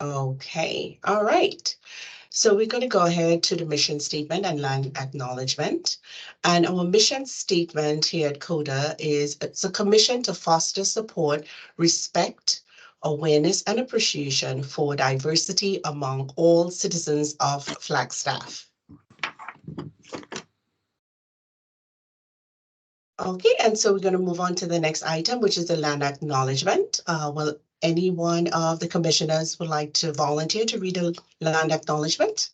Okay, all right. So we're going to go ahead to the mission statement and land acknowledgement. And our mission statement here at CODA is it's a commission to foster support, respect, awareness, and appreciation for diversity among all citizens of Flagstaff. Okay, and so we're going to move on to the next item, which is the land acknowledgement. Will any one of the commissioners would like to volunteer to read a land acknowledgement?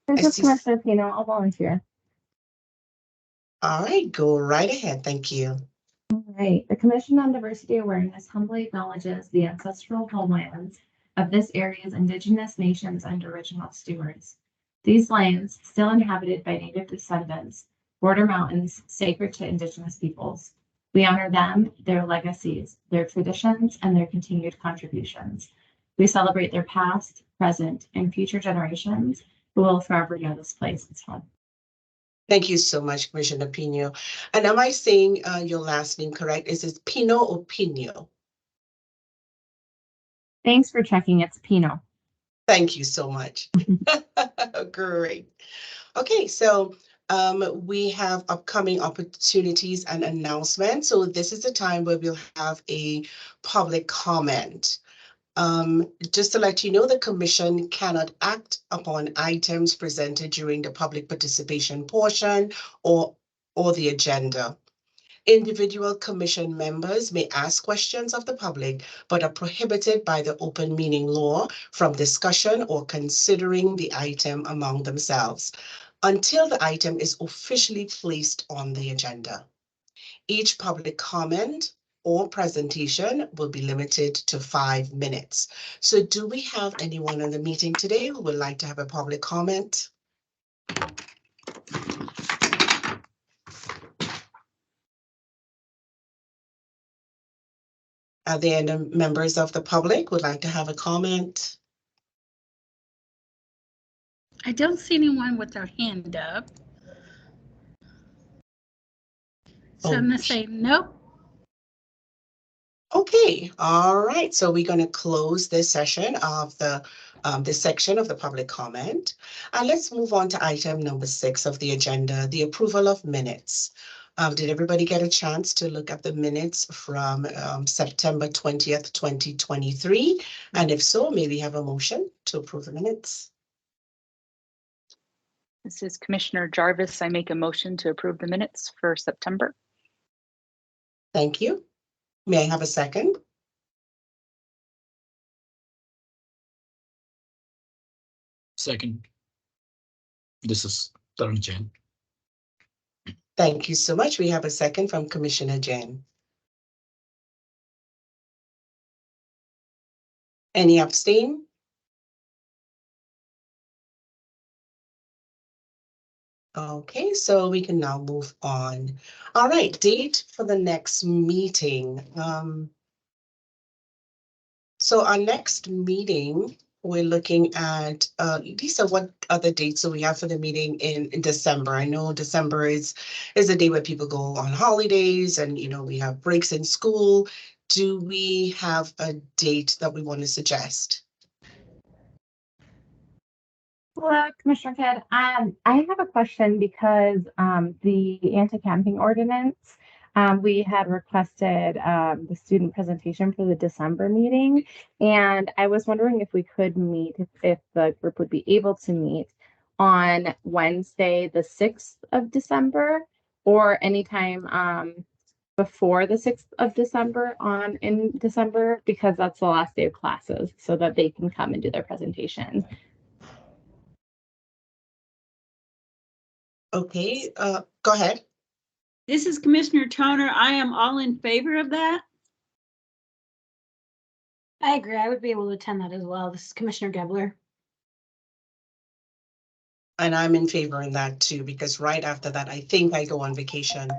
This is Commissioner Pino. I'll volunteer. All right, go right ahead. Thank you. All right. The Commission on Diversity Awareness humbly acknowledges the ancestral homelands of this area's Indigenous nations and original stewards. These lands, still inhabited by Native descendants, border mountains sacred to Indigenous peoples. We honor them, their legacies, their traditions, and their continued contributions. We celebrate their past, present, and future generations who will forever know this place as home. Thank you so much, Commissioner Pino. And am I saying your last name correct? Is it Pino or Pino? Thanks for checking. It's Pino. Thank you so much. Great. Okay, so we have upcoming opportunities and announcements. So this is the time where we'll have a public comment. Just to let you know, the Commission cannot act upon items presented during the public participation portion or the agenda. Individual Commission members may ask questions of the public, but are prohibited by the open meeting law from discussion or considering the item among themselves until the item is officially placed on the agenda. Each public comment or presentation will be limited to 5 minutes. So do we have anyone in the meeting today who would like to have a public comment? Are there any members of the public who would like to have a comment? I don't see anyone with their hand up. So I'm going to say nope. Okay, all right. So we're going to close this session of this section of the public comment. And let's move on to item number 6 of the agenda, the approval of minutes. Did everybody get a chance to look at the minutes from September 20th, 2023? And if so, may we have a motion to approve the minutes? This is Commissioner Jarvis. I make a motion to approve the minutes for September. Thank you. May I have a second? Second. This is Tarun Jain. Thank you so much. We have a second from Commissioner Jain. Any abstain? Okay, so we can now move on. All right, date for the next meeting. So our next meeting, we're looking at, Lisa, what other dates do we have for the meeting in December? I know December is a day where people go on holidays and, you know, we have breaks in school. Do we have a date that we want to suggest? Hello, Commissioner Kidd. I have a question because the anti-camping ordinance, we had requested the student presentation for the December meeting, and I was wondering if we could meet, if the group would be able to meet on Wednesday, the 6th of December, or anytime before the 6th of December in December, because that's the last day of classes, so that they can come and do their presentation. Okay, go ahead. This is Commissioner Toner. I am all in favor of that. I agree. I would be able to attend that as well. This is Commissioner Gebler. And I'm in favor of that too, because right after that, I think I go on vacation.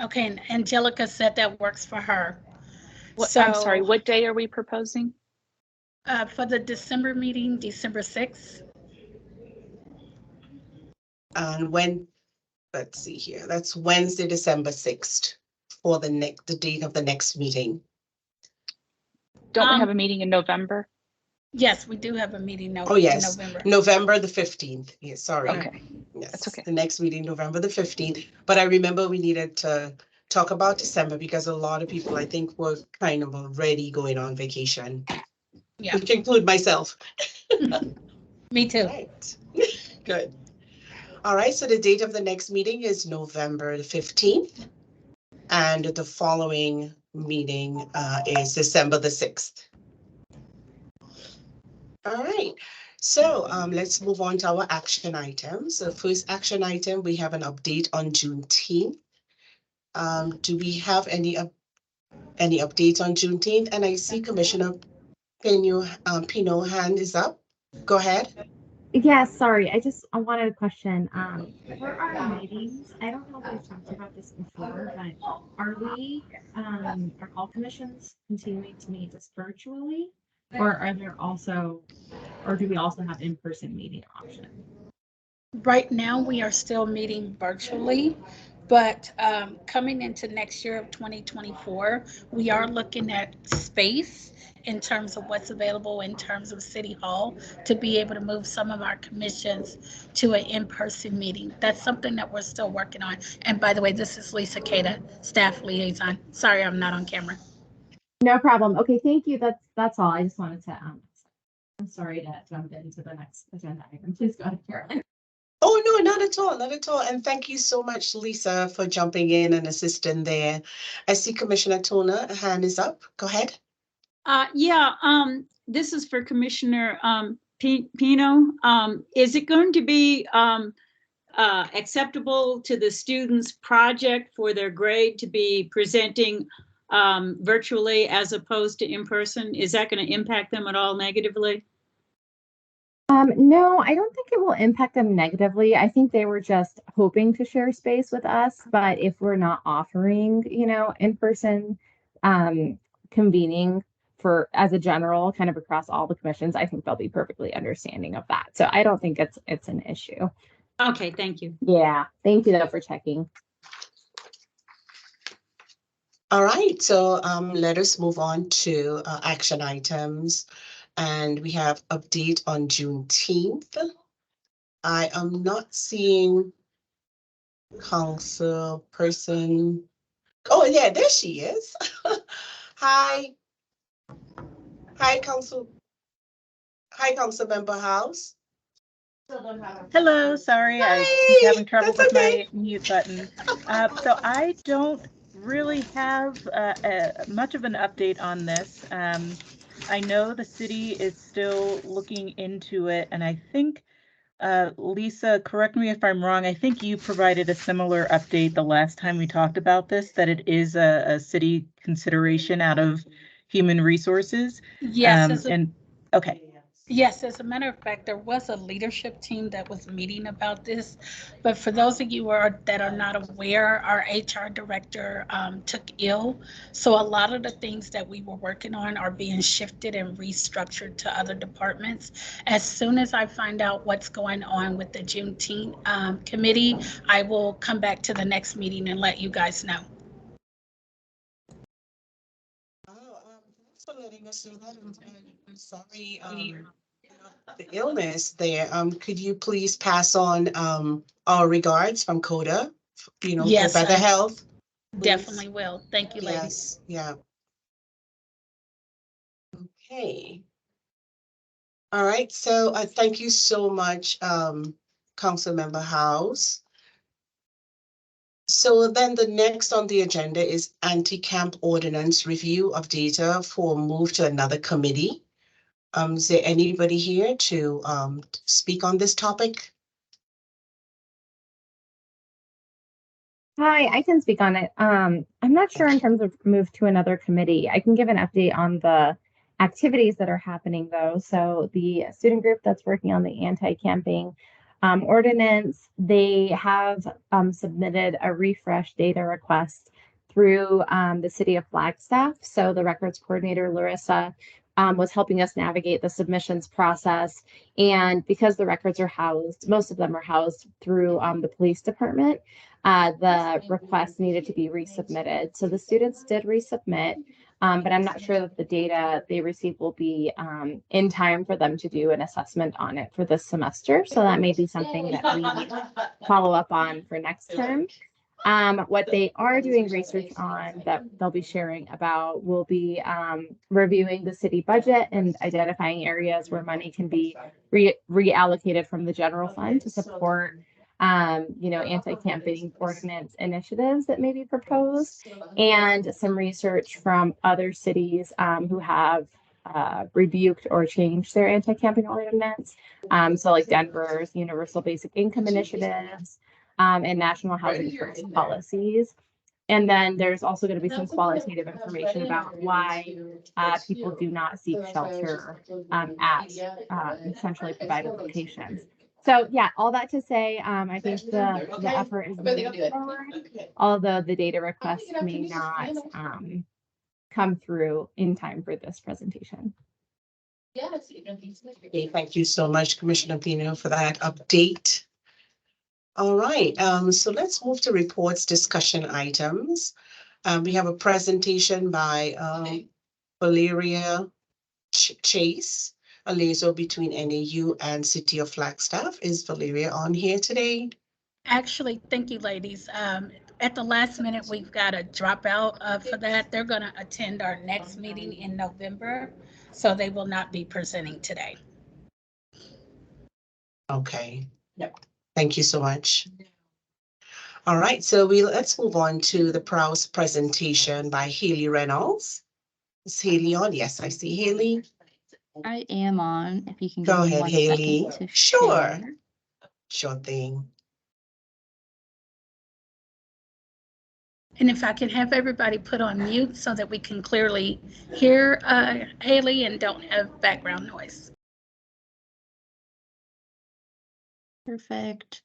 Okay, and Angelica said that works for her. So, I'm sorry, what day are we proposing? For the December meeting, December 6th. And when, let's see here, that's Wednesday, December 6th. for the date of the next meeting? Don't we Um, have a meeting in November? Yes, we do have a meeting Oh, in yes, November. November the 15th. Yes, sorry. Okay, Yes, that's okay. the next meeting, November the 15th. But I remember we needed to talk about December because a lot of people, I think, were kind of already going on vacation. Yeah, Which include myself. me too. Right. Good. All right, so the date of the next meeting is November the 15th. And the following meeting is December the 6th. All right, so let's move on to our action items. The first action item, we have an update on Juneteenth. Do we have any updates on Juneteenth? And I see Commissioner Pino hand is up. Go ahead. Yes, sorry. I wanted a question. For our meetings, I don't know if we've talked about this before, but are all commissions continuing to meet just virtually? Or do we also have in-person meeting option? Right now, we are still meeting virtually, but coming into next year of 2024, we are looking at space in terms of what's available in terms of City Hall to be able to move some of our commissions to an in-person meeting. That's something that we're still working on. And by the way, this is Lisa Cada, staff liaison. Sorry, I'm not on camera. No problem. Okay, thank you. That's all. I just wanted to I'm sorry to jump into the next agenda item. Please go ahead, Carolyn. Oh, no, not at all, not at all. And thank you so much, Lisa, for jumping in and assisting there. I see Commissioner Tona, a hand is up. Go ahead. This is for Commissioner Pino. Is it going to be acceptable to the students' project for their grade to be presenting virtually as opposed to in person? Is that going to impact them at all negatively? No, I don't think it will impact them negatively. I think they were just hoping to share space with us, but if we're not offering, in-person convening for as a general kind of across all the commissions, I think they'll be perfectly understanding of that. So I don't think it's an issue. Okay, thank you. Yeah, thank you though for checking. All right, so let us move on to action items. And we have update on Juneteenth. I am not seeing council person. Oh, yeah, there she is. Hi. Hi, council. Hi, council member House. Hello, sorry, I keep Hi, having trouble that's with okay. my mute button. So I don't really have much of an update on this. I know the city is still looking into it, and I think, Lisa, correct me if I'm wrong, I think you provided a similar update the last time we talked about this, that it is a city consideration out of human resources. Yes, Okay. yes, as a matter of fact, there was a leadership team that was meeting about this. But for those of you that are not aware, our HR director took ill. So a lot of the things that we were working on are being shifted and restructured to other departments. As soon as I find out what's going on with the Juneteenth committee, I will come back to the next meeting and let you guys know. Thanks for letting us know that. I'm sorry, the illness there. Could you please pass on our regards from CODA, for Yes, better I health? definitely will. Thank you, ladies. Yes, yeah. Okay. All right, so thank you so much, Councilmember House. So then the next on the agenda is anti-camp ordinance review of data for move to another committee. Is there anybody here to speak on this topic? Hi, I can speak on it. I'm not sure in terms of move to another committee. I can give an update on the activities that are happening though. So the student group that's working on the anti-camping ordinance, they have submitted a refresh data request through the city of Flagstaff. So the records coordinator, Larissa, was helping us navigate the submissions process. And because the records are housed, most of them are housed through the police department, the request needed to be resubmitted. So the students did resubmit, but I'm not sure that the data they receive will be in time for them to do an assessment on it for this semester. So that may be something that we follow up on for next term. What they are doing research on that they'll be sharing about will be reviewing the city budget and identifying areas where money can be reallocated from the general fund to support anti-camping ordinance initiatives that may be proposed, and some research from other cities who have rebuked or changed their anti-camping ordinance. So like Denver's universal basic income initiatives, and national housing first policies. And then there's also going to be some qualitative information about why people do not seek shelter at centrally provided locations. So yeah, all that to say, I think the effort is moving forward, although the data requests may not come through in time for this presentation. Okay, thank you so much, Commissioner Pino, for that update. All right, so let's move to reports, discussion items. We have a presentation by Valeria Chase, a liaison between NAU and City of Flagstaff. Is Valeria on here today? Actually, thank you, ladies. At the last minute, we've got a dropout for that. They're going to attend our next meeting in November, so they will not be presenting today. Okay. Yep. Thank you so much. All right, so let's move on to the PROWS presentation by Haley Reynolds. Is Haley on? Yes, I see Haley. I am on. If you can Go give me ahead, 1 Haley. second to Sure. share. Sure thing. And if I can have everybody put on mute so that we can clearly hear Haley and don't have background noise. Perfect.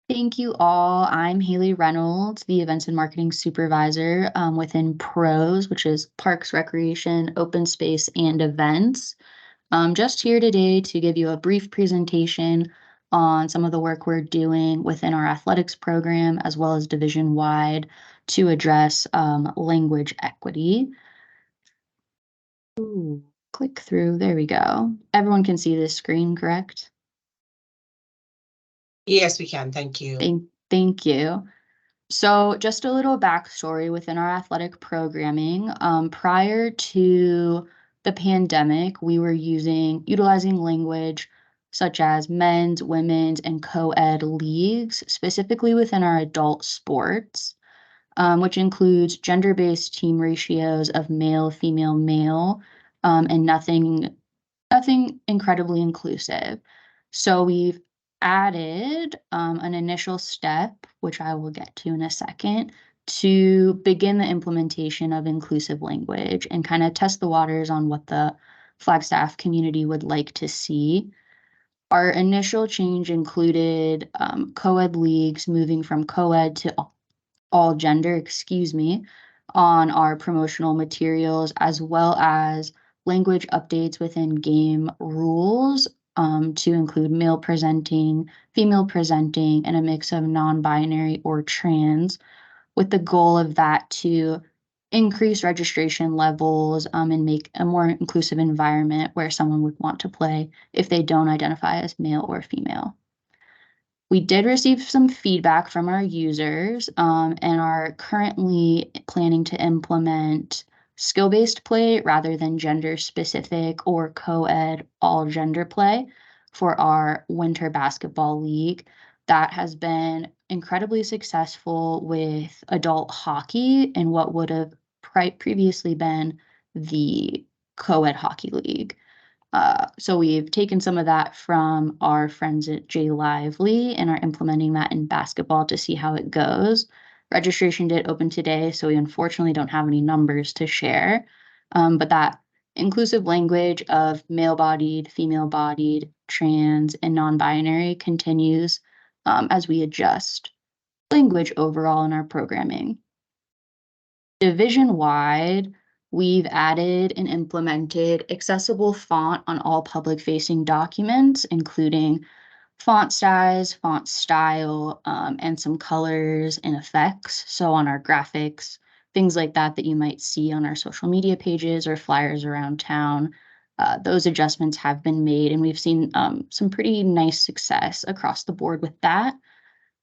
Thank you all. I'm Haley Reynolds, the Events and Marketing Supervisor within PROS, which is Parks, Recreation, Open Space, and Events. Just here today to give you a brief presentation on some of the work we're doing within our athletics program, as well as division-wide, to address language equity. Ooh, click through, there we go. Everyone can see this screen, correct? Yes, we can. Thank you. Thank you. So just a little backstory within our athletic programming. Prior to the pandemic, we were utilizing language such as men's, women's, and co-ed leagues, specifically within our adult sports, which includes gender-based team ratios of male, female, male, and nothing incredibly inclusive. So we've added an initial step, which I will get to in a second, to begin the implementation of inclusive language and kind of test the waters on what the Flagstaff community would like to see. Our initial change included co-ed leagues moving from co-ed to all gender, on our promotional materials, as well as language updates within game rules to include male presenting, female presenting, and a mix of non-binary or trans, with the goal of that to increase registration levels and make a more inclusive environment where someone would want to play if they don't identify as male or female. We did receive some feedback from our users and are currently planning to implement skill-based play rather than gender-specific or co-ed all-gender play for our winter basketball league. That has been incredibly successful with adult hockey in what would have previously been the co-ed hockey league. So we've taken some of that from our friends at J Lively and are implementing that in basketball to see how it goes. Registration did open today, so we unfortunately don't have any numbers to share. But that inclusive language of male-bodied, female-bodied, trans, and non-binary continues as we adjust language overall in our programming. Division-wide, We've added and implemented accessible font on all public-facing documents, including font size, font style, and some colors and effects. So on our graphics, things like that that you might see on our social media pages or flyers around town, those adjustments have been made, and we've seen some pretty nice success across the board with that.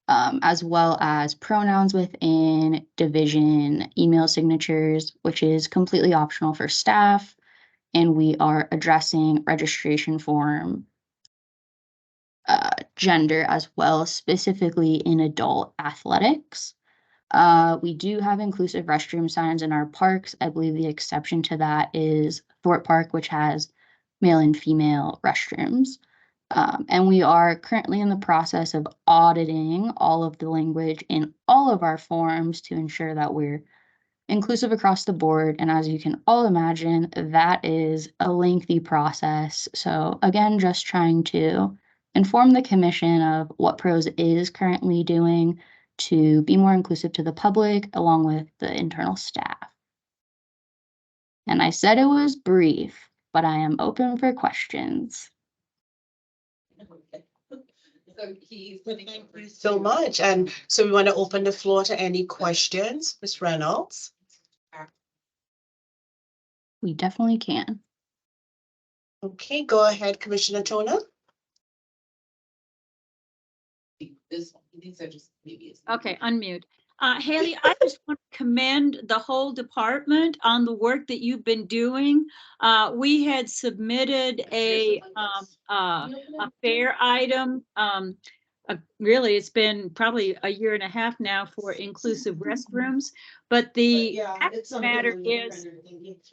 As well as pronouns within division email signatures, which is completely optional for staff. And we are addressing registration form gender as well, specifically in adult athletics. We do have inclusive restroom signs in our parks. I believe the exception to that is Thorpe Park, which has male and female restrooms. And we are currently in the process of auditing all of the language in all of our forms to ensure that we're inclusive across the board. And as you can all imagine, that is a lengthy process. So again, just trying to inform the commission of what PROS is currently doing to be more inclusive to the public along with the internal staff. And I said it was brief, but I am open for questions. Thank you so much. And so we want to open the floor to any questions, Ms. Reynolds. We definitely can. Okay, go ahead, Commissioner Tona. Okay, unmute. Haley, I just want to commend the whole department on the work that you've been doing. We had submitted a fair item. Really, it's been probably a year and a half now for inclusive restrooms. But the fact of the matter is,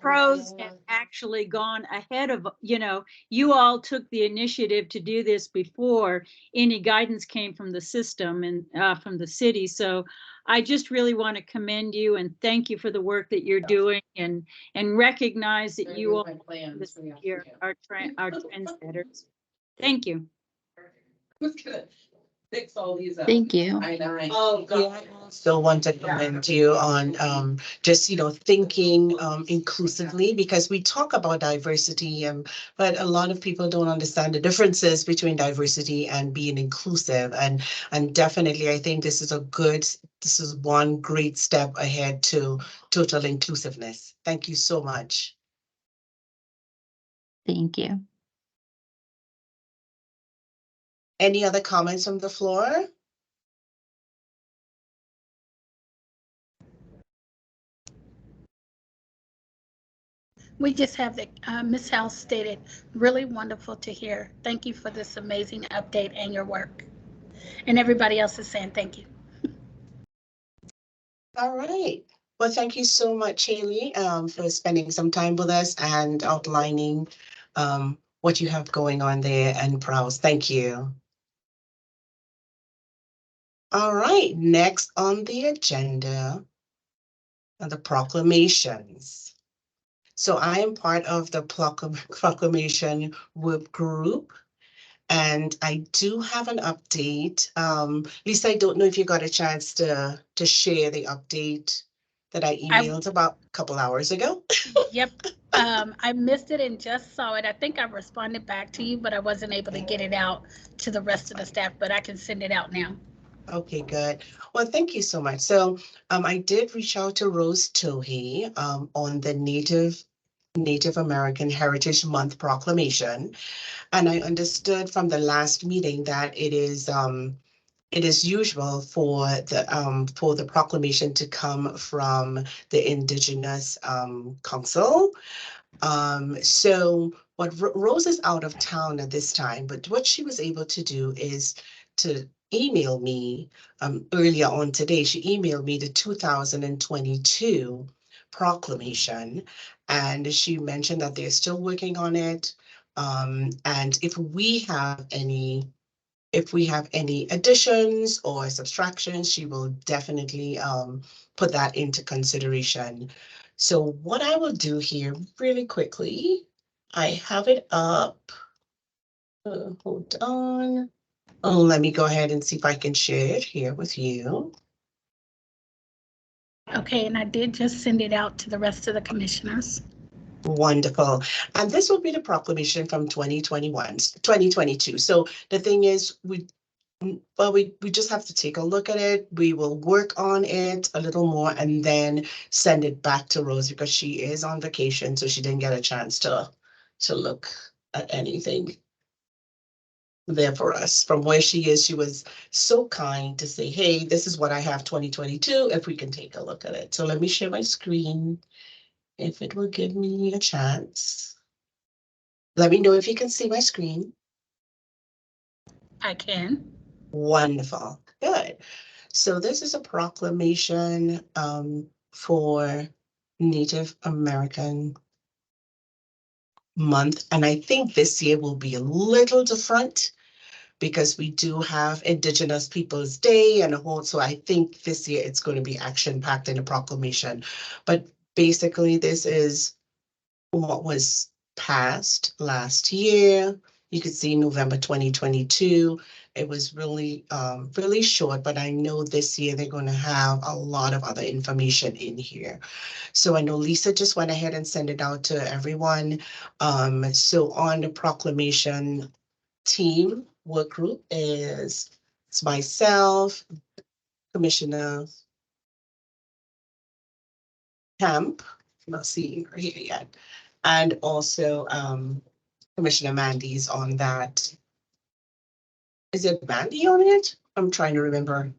PROS have actually gone ahead of, you all took the initiative to do this before any guidance came from the system and from the city. So I just really want to commend you and thank you for the work that you're doing and recognize that you all this year are trendsetters. Thank you. Fix all these up. Thank you. Oh, God. Still want to commend you on just, thinking inclusively, because we talk about diversity, but a lot of people don't understand the differences between diversity and being inclusive. And definitely, I think this is one great step ahead to total inclusiveness. Thank you so much. Thank you. Any other comments from the floor? We just have the, Ms. House stated, really wonderful to hear. Thank you for this amazing update and your work. And everybody else is saying thank you. All right. Well, thank you so much, Haley, for spending some time with us and outlining what you have going on there and PROS. Thank you. All right, next on the agenda are the proclamations. So I am part of the proclamation work group, and I do have an update. Lisa, I don't know if you got a chance to share the update that I emailed about a couple hours ago. Yep. I missed it and just saw it. I think I responded back to you, but I wasn't able to get it out to the rest of the staff, but I can send it out now. Okay, good. Well, thank you so much. So I did reach out to Rose Tohey on the Native American Heritage Month proclamation. And I understood from the last meeting that it is usual for the proclamation to come from the Indigenous Council. So what Rose is out of town at this time, but what she was able to do is to email me earlier on today. She emailed me the 2022 proclamation, and she mentioned that they're still working on it. And if we have any additions or subtractions, she will definitely put that into consideration. So what I will do here really quickly, I have it up. Hold on. Oh, let me go ahead and see if I can share it here with you. Okay, and I did just send it out to the rest of the commissioners. Wonderful. And this will be the proclamation from 2021, 2022. So the thing is, we just have to take a look at it. We will work on it a little more and then send it back to Rose because she is on vacation, so she didn't get a chance to look at anything there for us. From where she is, she was so kind to say, hey, this is what I have 2022, if we can take a look at it. So let me share my screen, if it will give me a chance. Let me know if you can see my screen. I can. Wonderful. Good. So this is a proclamation for Native American Month. And I think this year will be a little different because we do have Indigenous Peoples Day and a whole, so I think this year it's going to be action-packed in a proclamation. But basically, this is what was passed last year. You could see November 2022. It was really, really short, but I know this year they're going to have a lot of other information in here. So I know Lisa just went ahead and sent it out to everyone. So on the proclamation team work group it's myself, Commissioner Camp, I'm not seeing her here yet, and also Commissioner Mandy's on that. Is it Mandy on it? I'm trying to remember.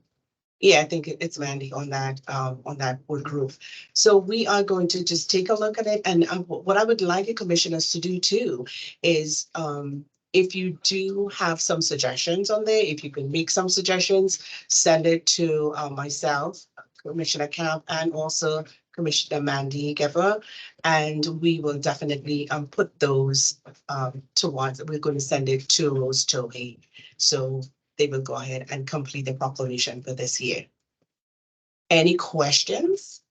Yeah, I think it's Mandy on that work group. So we are going to just take a look at it. And what I would like the commissioners to do too is if you do have some suggestions on there, if you can make some suggestions, send it to myself, Commissioner Camp, and also Commissioner Mandy Gever, and we will definitely put those towards, we're going to send it to Rose Tohey. So they will go ahead and complete the proclamation for this year. Any questions?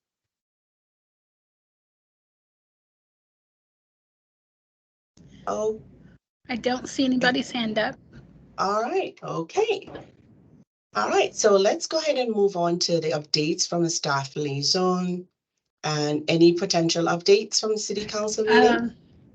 Oh, I don't see anybody's hand up. all right, okay. All right, so let's go ahead and move on to the updates from the staff liaison and any potential updates from the city council meeting.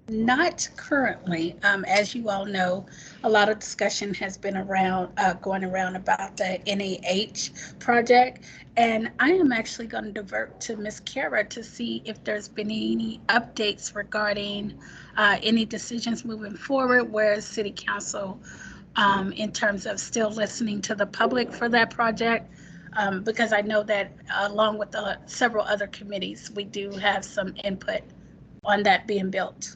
Not currently. As you all know, a lot of discussion has been going around about the NAH project. And I am actually going to divert to Ms. Kara to see if there's been any updates regarding any decisions moving forward, where City Council, in terms of still listening to the public for that project. Because I know that along with several other committees, we do have some input on that being built.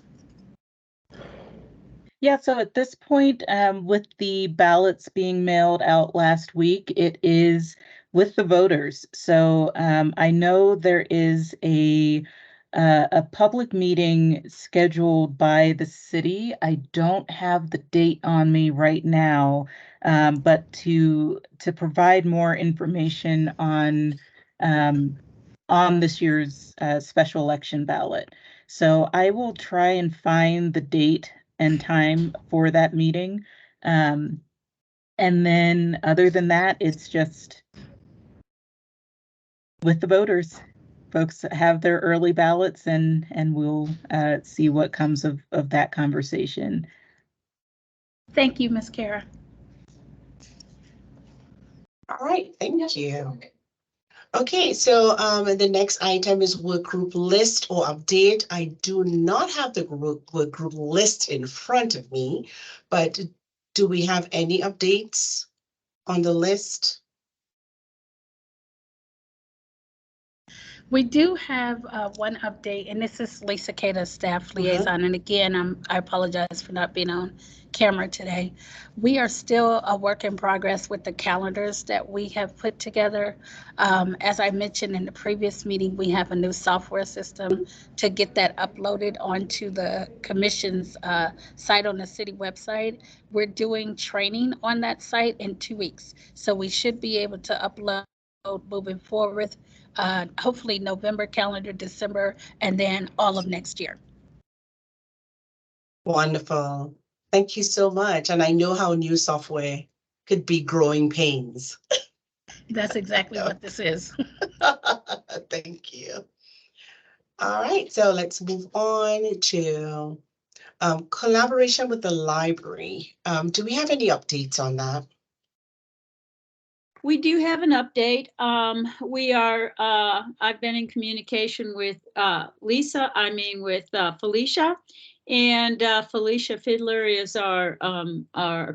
Yeah, so at this point, with the ballots being mailed out last week, it is with the voters. So I know there is a public meeting scheduled by the city. I don't have the date on me right now, but to provide more information on this year's special election ballot. So I will try and find the date and time for that meeting. And then other than that, it's just with the voters. Folks have their early ballots and we'll see what comes of that conversation. Thank you, Ms. Kara. All right, thank you. Okay, so the next item is work group list or update. I do not have the work group list in front of me, but do we have any updates on the list? We do have one update, and this is Lisa Kata, staff liaison. And again, I apologize for not being on camera today. We are still a work in progress with the calendars that we have put together. As I mentioned in the previous meeting, we have a new software system to get that uploaded onto the commission's site on the city website. We're doing training on that site in 2 weeks. So we should be able to upload moving forward, hopefully November calendar, December, and then all of next year. Wonderful. Thank you so much. And I know how new software could be growing pains. That's exactly No. what this is. Thank you. All right, so let's move on to collaboration with the library. Do we have any updates on that? We do have an update. I've been in communication with Felicia. And Felicia Fiddler is our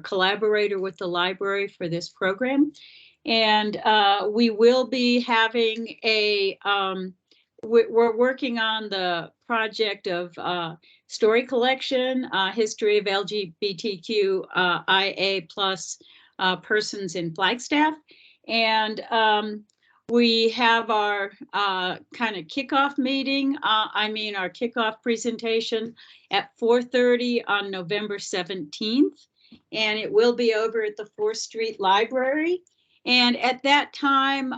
collaborator with the library for this program. And we will be having we're working on the project of story collection, history of LGBTQIA plus persons in Flagstaff. And we have our kind of kickoff meeting, our kickoff presentation at 4:30 on November 17th. And it will be over at the 4th Street Library. And at that time,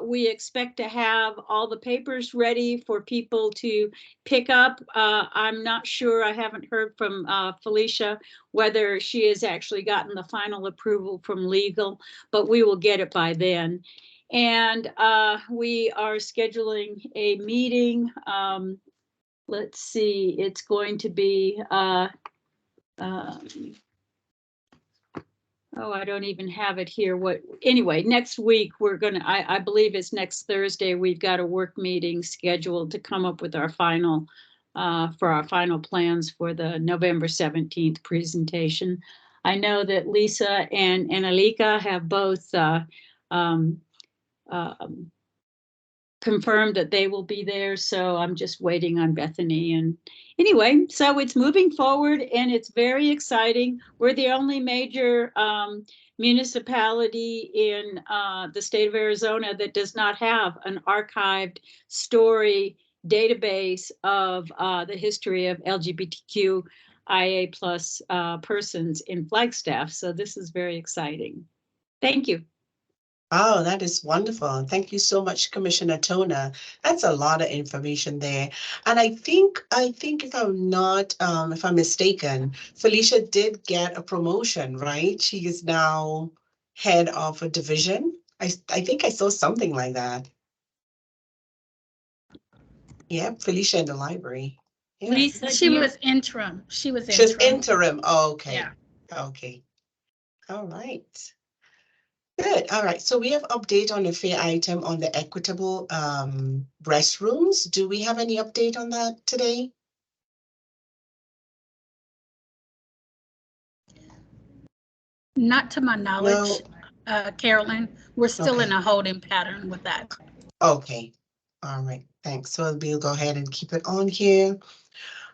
we expect to have all the papers ready for people to pick up. I'm not sure, I haven't heard from Felicia whether she has actually gotten the final approval from legal, but we will get it by then. And we are scheduling a meeting. Let's see, it's going to be, I don't even have it here. Anyway, next week we're gonna, I believe it's next Thursday, we've got a work meeting scheduled to come up with our final, for our final plans for the November 17th presentation. I know that Lisa and Alika have both confirmed that they will be there, so I'm just waiting on Bethany. And anyway, so it's moving forward and it's very exciting. We're the only major municipality in the state of Arizona that does not have an archived story database of the history of LGBTQIA plus persons in Flagstaff. So this is very exciting. Thank you. Oh, that is wonderful. Thank you so much, Commissioner Tona. That's a lot of information there. And I think if I'm mistaken, Felicia did get a promotion, right? She is now head of a division. I think I saw something like that. Yeah, Felicia in the library. Yeah. Lisa, she was interim. She was She was interim. interim. Oh, okay. Yeah. Okay. All right. Good. All right. So we have update on the fair item on the equitable restrooms. Do we have any update on that today? Not to my knowledge, Carolyn. We're still in Okay. a holding pattern with that. Okay. All right. Thanks. So we'll go ahead and keep it on here.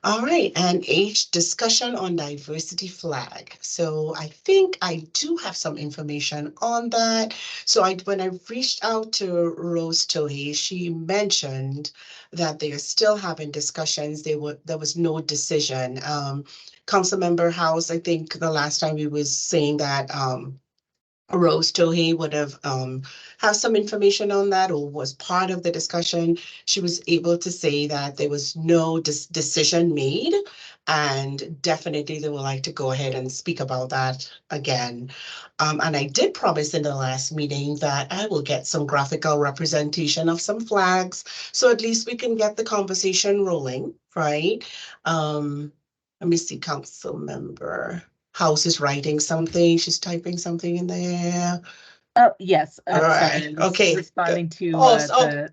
All right, and discussion on diversity flag. So I think I do have some information on that. So when I reached out to Rose Tohey, she mentioned that they are still having discussions. There was no decision. Councilmember House, I think the last time we was saying that Rose Tohey would have some information on that or was part of the discussion. She was able to say that there was no decision made, and definitely they would like to go ahead and speak about that again. And I did promise in the last meeting that I will get some graphical representation of some flags, so at least we can get the conversation rolling, right? Let me see, council member House is writing something. She's typing something in there. Oh, yes. All Sorry, right. I was Okay. responding to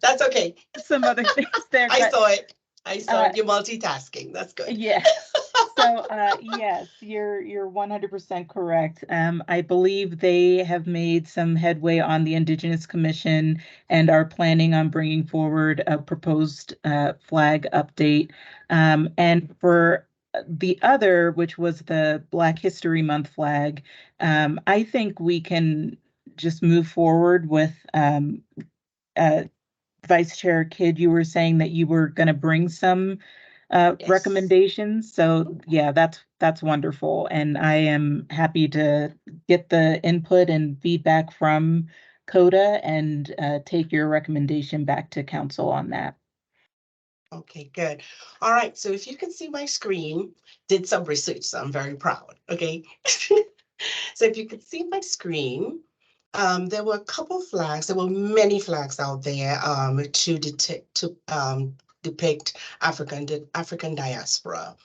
That's okay. some other things there. I saw it. Uh, You're multitasking. That's good. Yeah. So, yes, you're 100% correct. I believe they have made some headway on the Indigenous Commission and are planning on bringing forward a proposed flag update. And for the other, which was the Black History Month flag, I think we can just move forward with Vice Chair Kidd. You were saying that you were going to bring some Yes. recommendations. So yeah, that's wonderful. And I am happy to get the input and feedback from CODA and take your recommendation back to council on that. Okay, good. All right. So if you can see my screen, did some research, so I'm very proud. Okay. So if you can see my screen, There were a couple flags. There were many flags out there to depict African diaspora.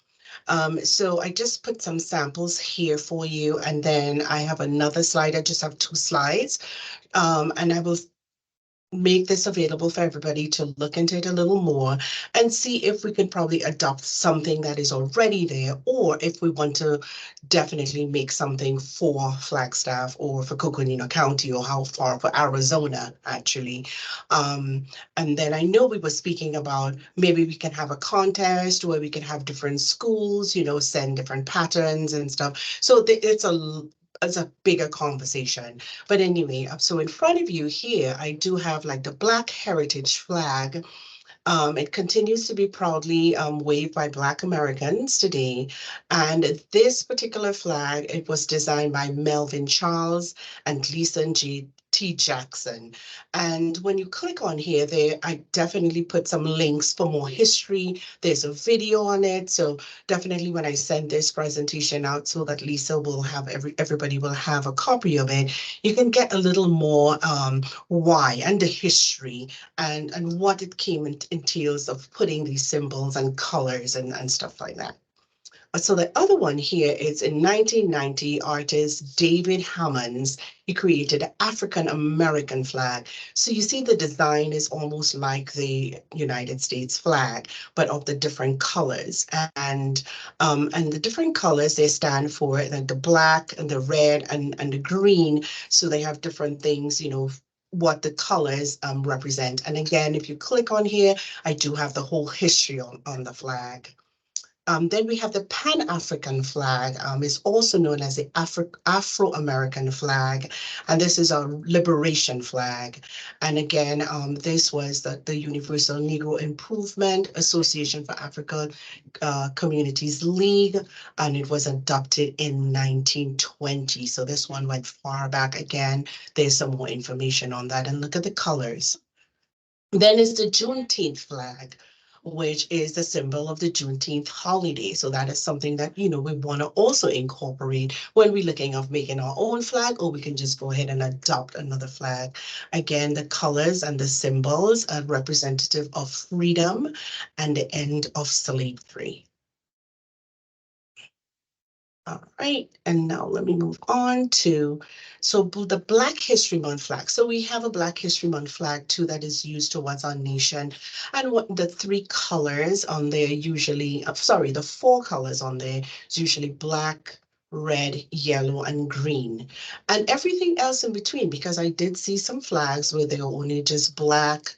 So I just put some samples here for you, and then I have another slide. I just have 2 slides, and I will make this available for everybody to look into it a little more and see if we can probably adopt something that is already there, or if we want to definitely make something for Flagstaff or for Coconino County, or how far for Arizona, actually. And then I know we were speaking about maybe we can have a contest where we can have different schools, send different patterns and stuff. So it's a bigger conversation. But anyway, so in front of you here, I do have like the Black Heritage flag. It continues to be proudly waved by Black Americans today. And this particular flag, it was designed by Melvin Charles and Gleason T. Jackson. And when you click on here, I definitely put some links for more history. There's a video on it. So definitely when I send this presentation out so that Lisa will have, everybody will have a copy of it, you can get a little more why and the history and what it came entails of putting these symbols and colors and stuff like that. So the other one here is in 1990, artist David Hammonds, he created an African American flag. So you see the design is almost like the United States flag, but of the different colors. And the different colors, they stand for like the black and the red and the green. So they have different things, what the colors represent. And again, if you click on here, I do have the whole history on the flag. Then we have the Pan-African flag, is also known as the Afro-American flag, and this is a liberation flag. And again, this was the Universal Negro Improvement Association for African Communities League, and it was adopted in 1920. So this one went far back again. There's some more information on that, and look at the colors. Then is the Juneteenth flag, which is the symbol of the Juneteenth holiday. So that is something that, we want to also incorporate when we're looking of making our own flag, or we can just go ahead and adopt another flag. Again, the colors and the symbols are representative of freedom and the end of slavery. All right, and now let me move on to, the Black History Month flag. So we have a Black History Month flag too that is used towards our nation. And what the 3 colors on there usually, the 4 colors on there is usually black, red, yellow, and green. And everything else in between, because I did see some flags where they are only just black,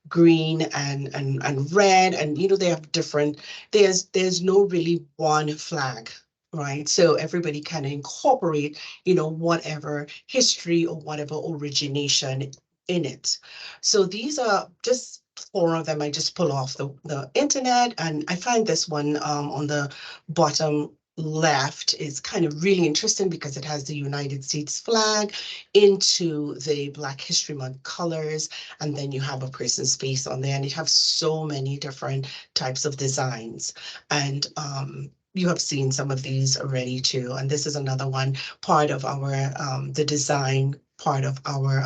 green and red, and they have different, there's no really one flag. Right, so everybody can incorporate, whatever history or whatever origination in it. So these are just 4 of them I just pull off the internet, and I find this one on the bottom left is kind of really interesting because it has the United States flag into the Black History Month colors, and then you have a person's face on there, and it has so many different types of designs. And you have seen some of these already too. And this is another one, part of our, the design part of our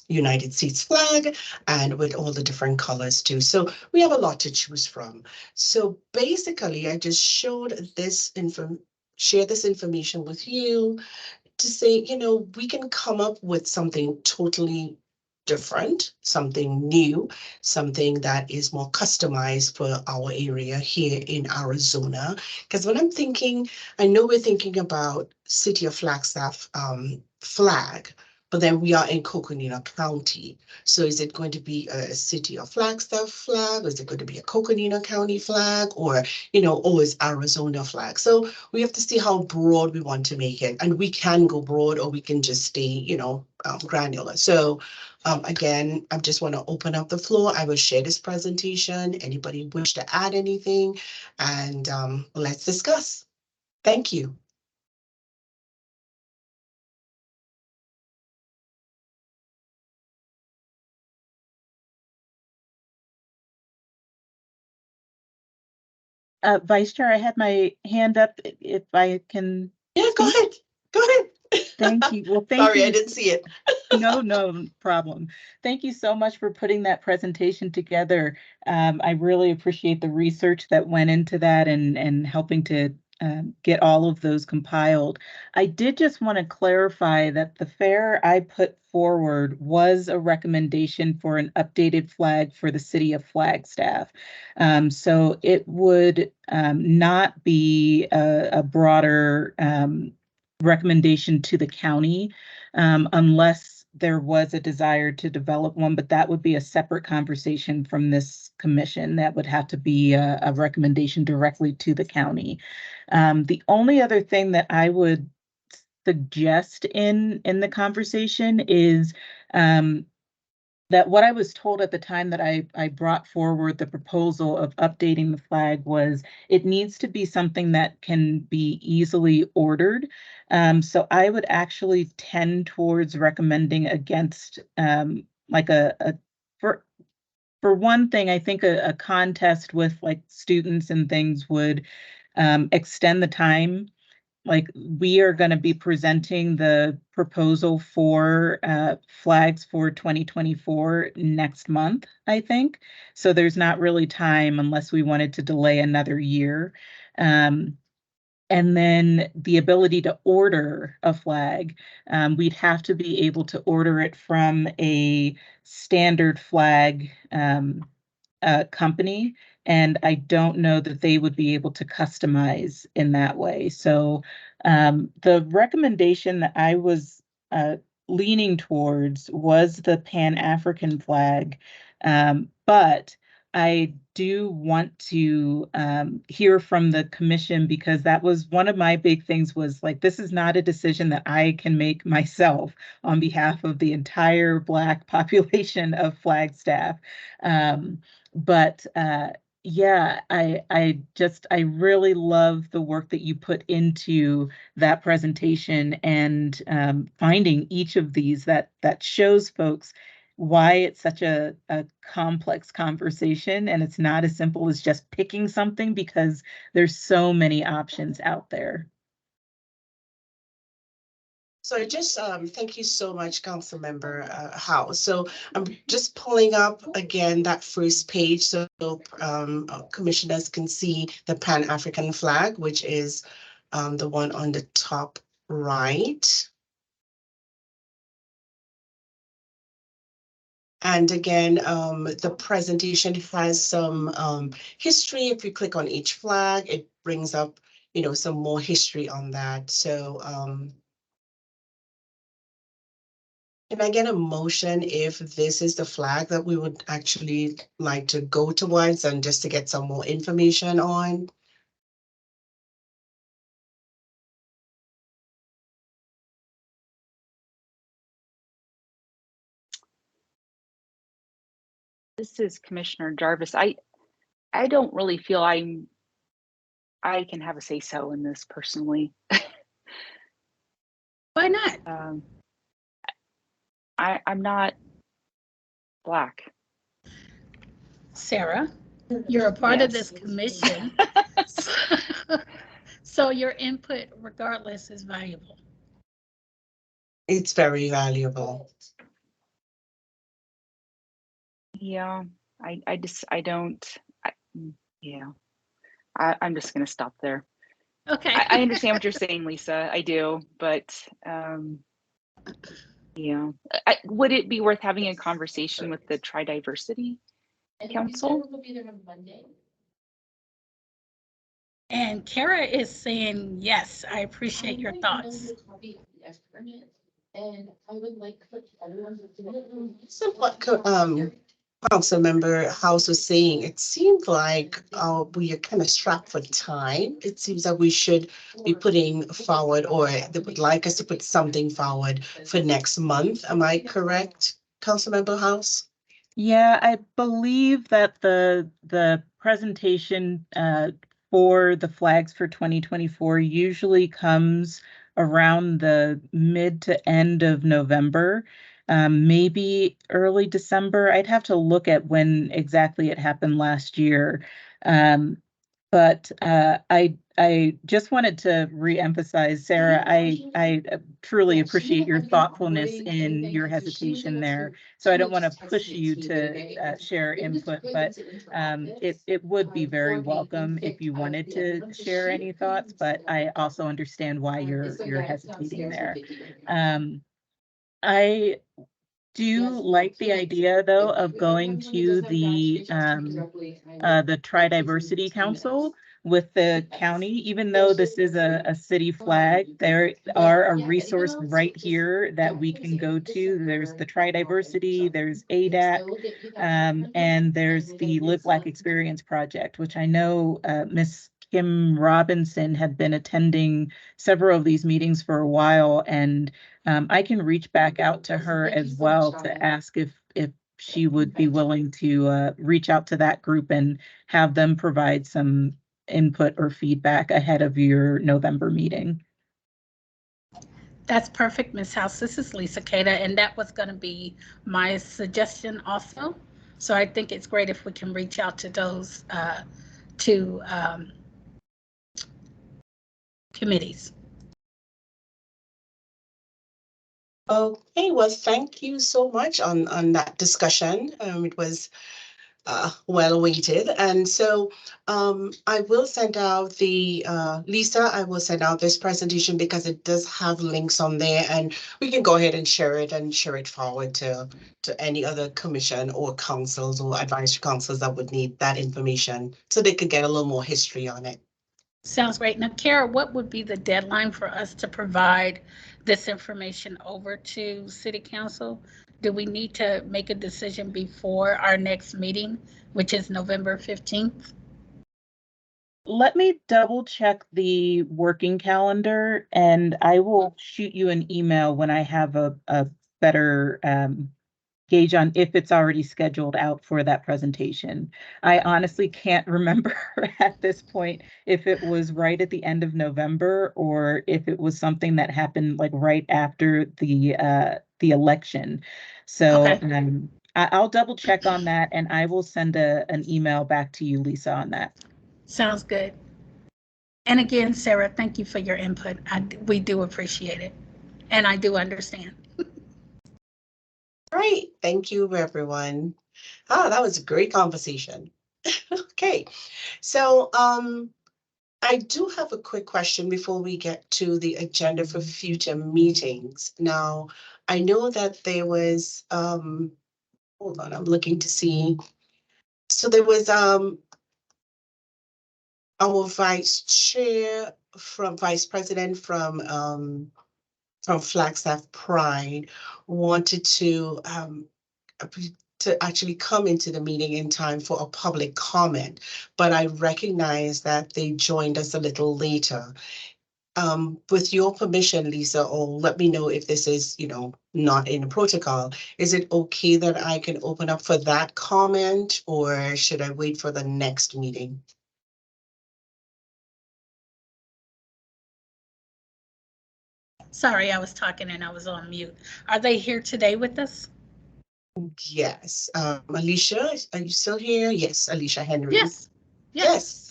United States flag, and with all the different colors too. So we have a lot to choose from. So basically, I just showed this share this information with you to say, we can come up with something totally different, something new, something that is more customized for our area here in Arizona. Because when I'm thinking, I know we're thinking about City of Flagstaff flag, but then we are in Coconino County. So is it going to be a City of Flagstaff flag? Is it going to be a Coconino County flag? Or, or is Arizona flag? So we have to see how broad we want to make it. And we can go broad, or we can just stay, granular. So again, I just want to open up the floor. I will share this presentation. Anybody wish to add anything? And let's discuss. Thank you. Vice Chair, I had my hand up if I can. Yeah, go ahead. Go ahead. Thank you. Well, thank Sorry, you. I didn't see it. No problem. Thank you so much for putting that presentation together. I really appreciate the research that went into that and helping to get all of those compiled. I did just want to clarify that the fare I put forward was a recommendation for an updated flag for the city of Flagstaff. So it would not be a broader recommendation to the county unless there was a desire to develop one, but that would be a separate conversation from this commission. That would have to be a recommendation directly to the county. The only other thing that I would suggest in the conversation is that what I was told at the time that I brought forward the proposal of updating the flag was it needs to be something that can be easily ordered. So I would actually tend towards recommending against like for one thing, I think a contest with like students and things would extend the time. Like we are going to be presenting the proposal for flags for 2024 next month, I think. So there's not really time unless we wanted to delay another year. And then the ability to order a flag, we'd have to be able to order it from a standard flag company, and I don't know that they would be able to customize in that way. So the recommendation that I was leaning towards was the Pan-African flag, but I do want to hear from the commission because that was one of my big things was like, this is not a decision that I can make myself on behalf of the entire Black population of Flagstaff. But yeah, I really love the work that you put into that presentation and finding each of these that shows folks why it's such a complex conversation and it's not as simple as just picking something because there's so many options out there. So I just thank you so much, Councilmember Howe. So I'm just pulling up again that first page so commissioners can see the Pan-African flag, which is the one on the top right. And again, the presentation has some history. If you click on each flag, it brings up, you know, some more history on that. So can I get a motion if this is the flag that we would actually like to go towards and just to get some more information on? This is Commissioner Jarvis. I don't really feel I can have a say so in this personally. Why not? I'm not Black. Sarah, you're a part of this Yes. commission. So your input regardless is valuable. It's very valuable. Yeah, I'm just gonna stop there. Okay. I understand what you're saying, Lisa. I do, but yeah. Would it be worth having a conversation with the Tri-Diversity Council? And Kara is saying, yes, I appreciate your thoughts. So what Councilmember House was saying, it seemed like we are kind of strapped for time. It seems that we should be putting forward, or they would like us to put something forward for next month. Am I correct, Councilmember House? Yeah, I believe that the presentation for the flags for 2024 usually comes around the mid to end of November, maybe early December. I'd have to look at when exactly it happened last year. But I just wanted to re-emphasize, Sarah, I truly appreciate your thoughtfulness in your hesitation there. So I don't want to push you to share input, but it would be very welcome if you wanted to share any thoughts, but I also understand why you're hesitating there. I do like the idea, though, of going to the Tri-Diversity Council with the county, even though this is a city flag, there are a resource right here that we can go to. There's the Tri-Diversity, there's ADAC, and there's the Live Black Experience Project, which I know Miss Kim Robinson had been attending several of these meetings for a while, and I can reach back out to her as well to ask if she would be willing to reach out to that group and have them provide some input or feedback ahead of your November meeting. That's perfect, Ms. House. This is Lisa Cada, and that was going to be my suggestion also. So I think it's great if we can reach out to those two committees. Okay, well, thank you so much on that discussion. It was well weighted. And so I will send out Lisa, I will send out this presentation because it does have links on there, and we can go ahead and share it forward to any other commission or councils or advisory councils that would need that information so they could get a little more history on it. Sounds great. Now, Kara, what would be the deadline for us to provide this information over to City Council? Do we need to make a decision before our next meeting, which is November 15th? Let me double check the working calendar, and I will shoot you an email when I have a better gauge on if it's already scheduled out for that presentation. I honestly can't remember at this point if it was right at the end of November or if it was something that happened like right after the election. So Okay. I'll double check on that, and I will send an email back to you, Lisa, on that. Sounds good. And again, Sarah, thank you for your input. We do appreciate it. And I do understand. Great. Thank you, everyone. That was a great conversation. Okay. So I do have a quick question before we get to the agenda for future meetings. Now, I know that there was, hold on, I'm looking to see. So there was our vice president from Flagstaff Pride wanted to actually come into the meeting in time for a public comment, but I recognize that they joined us a little later. With your permission, Lisa, or let me know if this is, not in the protocol. Is it okay that I can open up for that comment, or should I wait for the next meeting? Sorry, I was talking and I was on mute. Are they here today with us? Yes. Alicia, are you still here? Yes, Alicia Henry. Yes.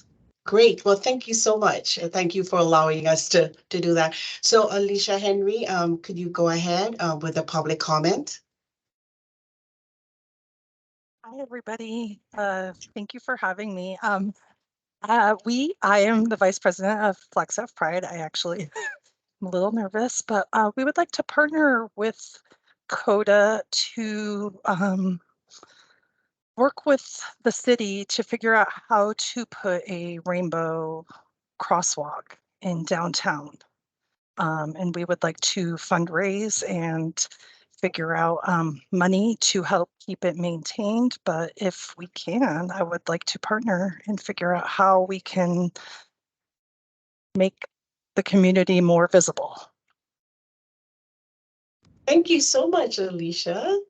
Great. Well, thank you so much. Thank you for allowing us to do that. So Alicia Henry, could you go ahead with a public comment? Hi, everybody. Thank you for having me. I am the vice president of Flagstaff Pride. I actually am a little nervous, but we would like to partner with CODA to work with the city to figure out how to put a rainbow crosswalk in downtown. And we would like to fundraise and figure out money to help keep it maintained. But if we can, I would like to partner and figure out how we can make the community more visible. Thank you so much, Alicia.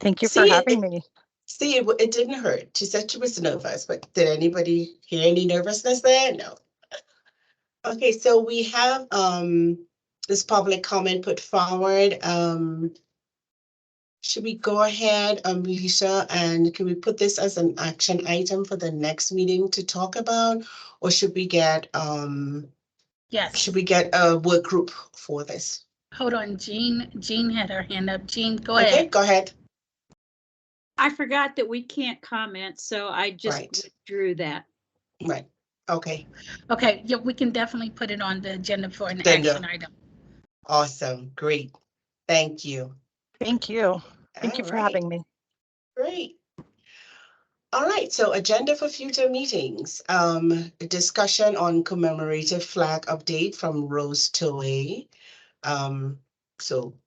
Thank you for having me. See, it didn't hurt. She said she was nervous, but did anybody hear any nervousness there? No. Okay, so we have this public comment put forward. should we go ahead, Lisa, and can we put this as an action item for the next meeting to talk about? Or should we get Yes. a work group for this? Hold on, Jean had her hand up. Jean, go Okay, ahead. go ahead. I forgot that we can't comment, so I just Right. withdrew that. Right. Okay. Okay, yeah, we can definitely put it on the agenda for an Agenda. action item. Awesome. Great. Thank you. Thank you. Thank you All for right. having me. Great. All right, so agenda for future meetings. A discussion on commemorative flag update from Rose Toei. So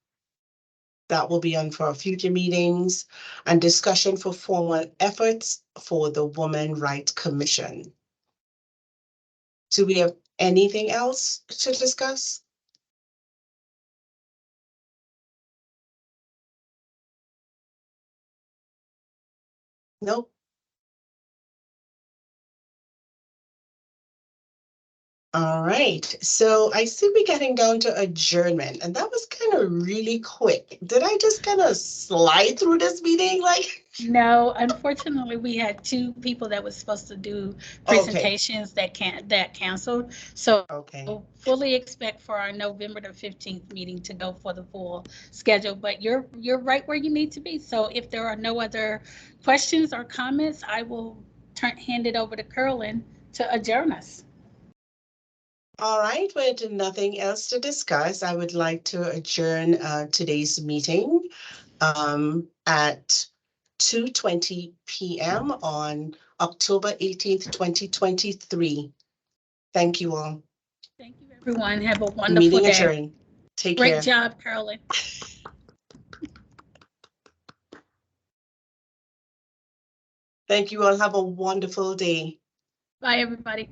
that will be on for our future meetings, and discussion for formal efforts for the Women Rights Commission. Do we have anything else to discuss? Nope. All right, so I see we're getting down to adjournment, and that was kind of really quick. Did I just kind of slide through this meeting like? No, unfortunately, we had two people that was supposed to do presentations that canceled. So Okay. fully expect for our November the 15th meeting to go for the full schedule, but you're right where you need to be. So if there are no other questions or comments, I will hand it over to Carolyn to adjourn us. All right, with nothing else to discuss, I would like to adjourn today's meeting at 2:20 p.m. on October 18th, 2023. Thank you all. Thank you, everyone. Have a wonderful Meeting day. adjourned. Take Great care. job, Carolyn. Thank you all. Have a wonderful day. Bye, everybody.